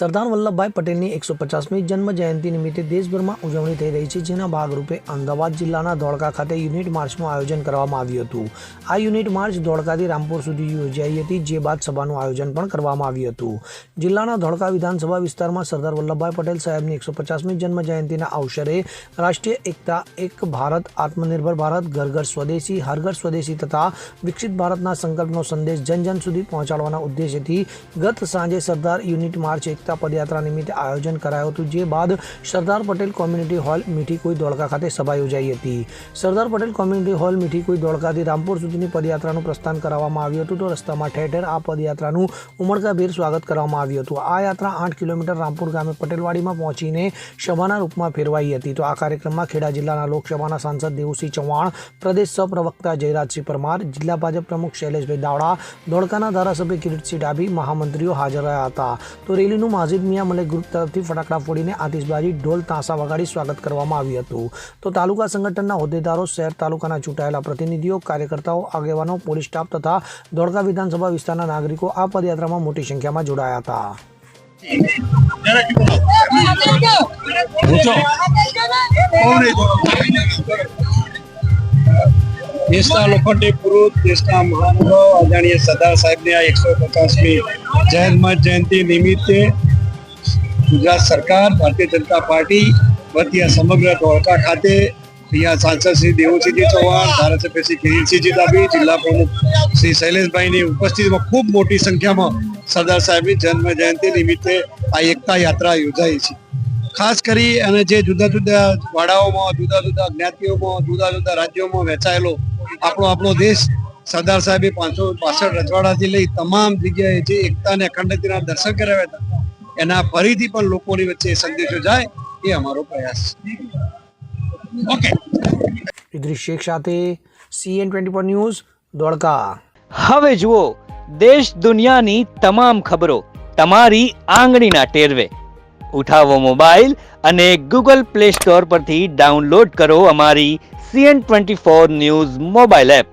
સરદાર વલ્લભભાઈ પટેલની 150મી જન્મ જયંતિ નિમિત્તે દેશભરમાં ઉજવણી થઈ રહી છે, જેના ભાગરૂપે અમદાવાદ જિલ્લાના ધોળકા ખાતે યુનિટ માર્ચનું આયોજન કરવામાં આવ્યું હતું। આ યુનિટ માર્ચ ધોળકાથી રામપુર સુધી યોજાઈ હતી, જે બાદ સભાનું આયોજન પણ કરવામાં આવ્યું હતું। જિલ્લાના ધોળકા વિધાનસભા વિસ્તારમાં સરદાર વલ્લભભાઈ પટેલ સાહેબની 150મી જન્મ જયંતિના અવસરે રાષ્ટ્રીય એકતા, એક ભારત, આત્મનિર્ભર ભારત, ઘર ઘર સ્વદેશી, હર ઘર સ્વદેશી તથા વિકસિત ભારતના સંકલ્પનો સંદેશ જન જન સુધી પહોંચાડવાના ઉદ્દેશ્યથી ગત સાંજે સરદાર યુનિટ માર્ચ એકતા પદયાત્રા નિમિત્તે આયોજન કરાયું હતું, જે બાદ સરદાર પટેલ કોમ્યુનિટી હોલ મીઠીકુઈ ધોળકા ખાતે સભા યોજાઈ હતી। સરદાર પટેલ કોમ્યુનિટી હોલ મીઠીકુઈ ધોળકાથી રામપુર સુધીની પદયાત્રાનું પ્રસ્થાન કરાવવામાં આવ્યું હતું, તો રસ્તામાં ઠેર ઠેર આ પદયાત્રાનું ઉમળકાભેર સ્વાગત કરવામાં આવ્યું હતું। આ યાત્રા 8 કિલોમીટર રામપુર ગામે પટેલવાડીમાં પહોંચીને સભાના રૂપમાં ફેરવાઈ હતી। તો આ કાર્યક્રમમાં ખેડા જિલ્લાના લોકસભાના સાંસદ દેવુસિંહ ચૌહાણ, પ્રદેશ સહપ્રવક્તા જયરાજસિંહ પરમાર, જિલ્લા ભાજપ પ્રમુખ શૈલેષભાઈ દાવડા, ધોળકાના ધારાસભ્ય કિરીટસિંહ ડાભી, મહામંત્રીઓ હાજર રહ્યા હતા। તો રેલીનું માજીદ મિયા મલિક ગ્રુપ તરફથી ફટાકડા ફોડીને આતિશબાજી, ઢોલ તાંસા વગાડી સ્વાગત કરવામાં આવ્યું હતું। તો તાલુકા સંગઠનના હોદ્દેદારો, શહેર તાલુકાના ચૂંટાયેલા પ્રતિનિધિઓ, કાર્યકર્તાઓ, આગેવાનો, પોલીસ સ્ટાફ તથા ધોળકા વિધાનસભા વિસ્તારના નાગરિકો આ પદયાત્રામાં મોટી સંખ્યામાં જોડાયા હતા। દેશના લોખંડી પુરુષ, દેશના મહાનુભાવ આદરણીય સરદાર સાહેબની આ 150મી જયંતિ નિમિત્તે ગુજરાત સરકાર, ભારતીય જનતા પાર્ટી વતી સમગ્ર ધોળકા ખાતે અહીંયા સાંસદ શ્રી દેવુસિંહજી ચૌહાણ, ધારાસભ્ય શ્રી કિરીટસિંહજી ડાભી, જિલ્લા પ્રમુખ શ્રી શૈલેષભાઈની ઉપસ્થિતિમાં ખૂબ મોટી સંખ્યામાં સરદાર સાહેબની જન્મ જયંતિ નિમિત્તે આ એકતા યાત્રા યોજાઈ છે। ખાસ કરી અને જે જુદા જુદા વાડાઓમાં, જુદા જુદા જ્ઞાતિઓમાં, જુદા જુદા રાજ્યોમાં વહેંચાયેલો આપણો દેશ સરદાર સાહેબે 562 રજવાડાથી લઈ તમામ જગ્યાએ જે એકતા અને અખંડતાના દર્શન કરાવ્યા હતા, એના ફરીથી પણ લોકોની વચ્ચે સંદેશો જાય એ અમારો પ્રયાસ છે। ઓકે, ઇદ્રીસ શેખ સાથે CN24 ન્યૂઝ ધોળકા। હવે જુઓ દેશ દુનિયાની તમામ ખબરો તમારી આંગળીના ટેરવે। ઉઠાવો મોબાઈલ અને ગૂગલ પ્લે સ્ટોર પરથી ડાઉનલોડ કરો અમારી CN24 ન્યૂઝ મોબાઈલ એપ।